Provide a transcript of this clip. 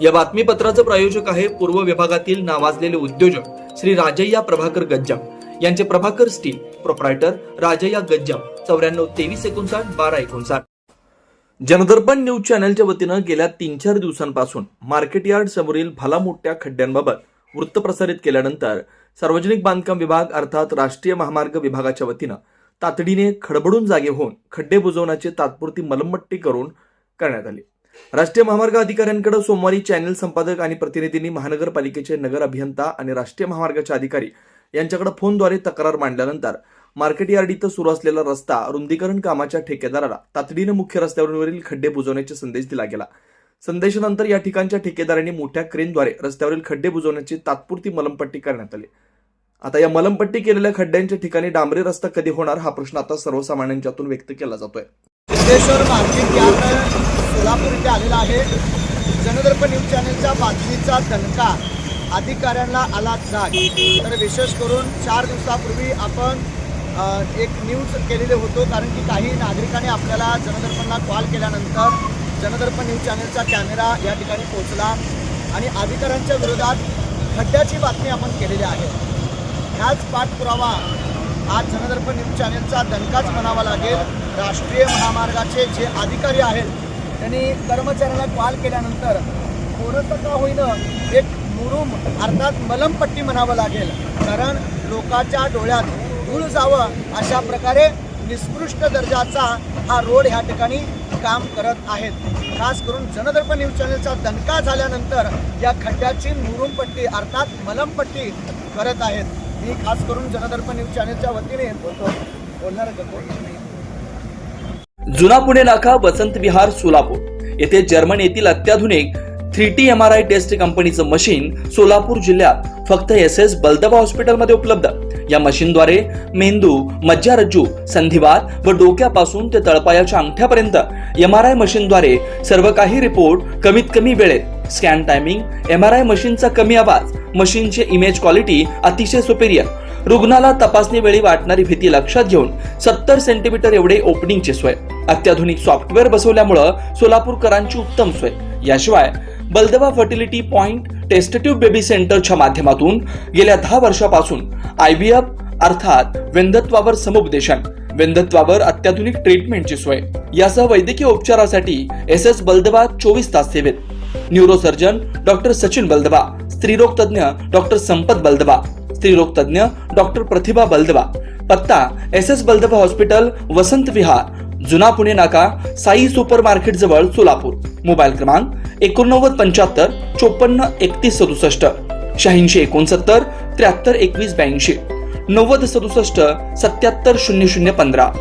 या बातमीपत्राचं प्रायोजक आहे पूर्व विभागातील नावाजलेले उद्योजक श्री राजय्या प्रभाकर गज्जाम यांचे Prabhakar steel, proprietor Rajayya Gajjam, 94 59 12 59. Janadarpan news चॅनलच्या वतीनं गेल्या 3-4 दिवसांपासून मार्केट यार्ड समोरील भला मोठ्या खड्ड्यांबाबत वृत्त प्रसारित केल्यानंतर सार्वजनिक बांधकाम विभाग अर्थात राष्ट्रीय महामार्ग विभागाच्या वतीनं तातडीने खडबडून जागे होऊन खड्डे बुजवण्याची तात्पुरती मलमपट्टी करण्यात आली. राष्ट्रीय महामार्ग अधिकाऱ्यांकडे सोमवारी चॅनल संपादक आणि प्रतिनिधींनी महानगरपालिकेचे नगर अभियंता आणि राष्ट्रीय महामार्गाचे अधिकारी यांच्याकडे फोनद्वारे तक्रार मांडल्यानंतर मार्केट यार्ड इथं सुरू असलेला रस्ता रुंदीकरण कामाच्या ठेकेदाराला तातडीने मुख्य रस्त्यावरील खड्डे बुजवण्याचा संदेश दिला गेला. संदेशानंतर या ठिकाणच्या ठेकेदारांनी मोठ्या क्रेनद्वारे रस्त्यावरील खड्डे बुजवण्याची तात्पुरती मलमपट्टी करण्यात आली. आता या मलमपट्टी केलेल्या खड्ड्यांच्या ठिकाणी डांबरी रस्ता कधी होणार हा प्रश्न आता सर्वसामान्यांच्यातून व्यक्त केला जातोय. सिद्धेश्वर मार्केट यार्ड सोलापूर इथे आलेला आहे. जनदर्पण न्यूज चॅनलच्या बातमीचा दणका अधिकाऱ्यांना आला जाग. तर विशेष करून 4 दिवसापूर्वी आपण एक न्यूज केलेले होतो, कारण की काही नागरिकांनी आपल्याला जनदर्पणला कॉल केल्यानंतर जनदर्पण न्यूज चॅनलचा कॅमेरा या ठिकाणी पोहोचला आणि अधिकाऱ्यांच्या विरोधात खड्ड्याची बातमी आपण केलेली आहे. ह्याच पाठपुरावा आज जनदर्पण न्यूज चॅनलचा दणकाच म्हणावा लागेल. राष्ट्रीय महामार्गाचे जे अधिकारी आहेत त्यांनी कर्मचाऱ्यांना कॉल केल्यानंतर थोडंसं का होईना एक मुरुम अर्थात मलमपट्टी म्हणावं लागेल, कारण लोकांच्या डोळ्यात धूळ जावं अशा प्रकारे निकृष्ट दर्जाचा हा रोड ह्या ठिकाणी काम करत आहेत. खास करून जनदर्पण न्यूज चॅनलचा दणका झाल्यानंतर या खड्ड्याची मुरुमपट्टी अर्थात मलमपट्टी करत आहेत. मी खास करून जनदर्पण न्यूज चॅनलच्या वतीने बोलणार करतो. जुना पुणे नाका, वसंत विहार, सोलापूर येथे जर्मन येथील अत्याधुनिक 3T MRI टेस्ट कंपनीचं मशीन सोलापूर जिल्ह्यात फक्त SS बलदवा हॉस्पिटलमध्ये उपलब्ध. या मशीनद्वारे मेंदू, मज्जारज्जू, संधिवात व डोक्यापासून ते तळपायाच्या अंगठ्यापर्यंत MRI मशीनद्वारे सर्व काही रिपोर्ट कमीत कमी वेळेत. स्कॅन टायमिंग, MRI मशीनचा कमी आवाज, मशीनचे इमेज क्वालिटी अतिशय सुपेरियर. रुग्णाला तपासणी वेळी वाटणारी भीती लक्षात घेऊन 70 सेंटीमीटर एवढे ओपनिंगची सोय. अत्याधुनिक सॉफ्टवेअर बसवल्यामुळे सोलापूरकरांची उत्तम सोय. याशिवाय बलदवा फर्टिलिटी पॉइंट टेस्टेटिव्ह बेबी सेंटरच्या माध्यमातून गेल्या 10 वर्षापासून IVF अर्थात वेंधत्वावर समुपदेशन, वेंधत्वावर अत्याधुनिक ट्रीटमेंटची सोय. यासह वैद्यकीय उपचारासाठी SS बलदवा 24 तास सेवेत. न्यूरोसर्जन डॉक्टर सचिन बलदवा, स्त्रीरोग तज्ञ डॉक्टर संपत बलदवा, स्त्रीरोग तज्ञ डॉक्टर प्रतिभा बलदवा. पत्ता SS बलदवा हॉस्पिटल, वसंत विहार, जुना पुणे नाका, साई सुपर मार्केट जवळ, सोलापूर. मोबाईल क्रमांक 89 75 54 31 67, 86 69 73 21 82, 90 67 77 00 15.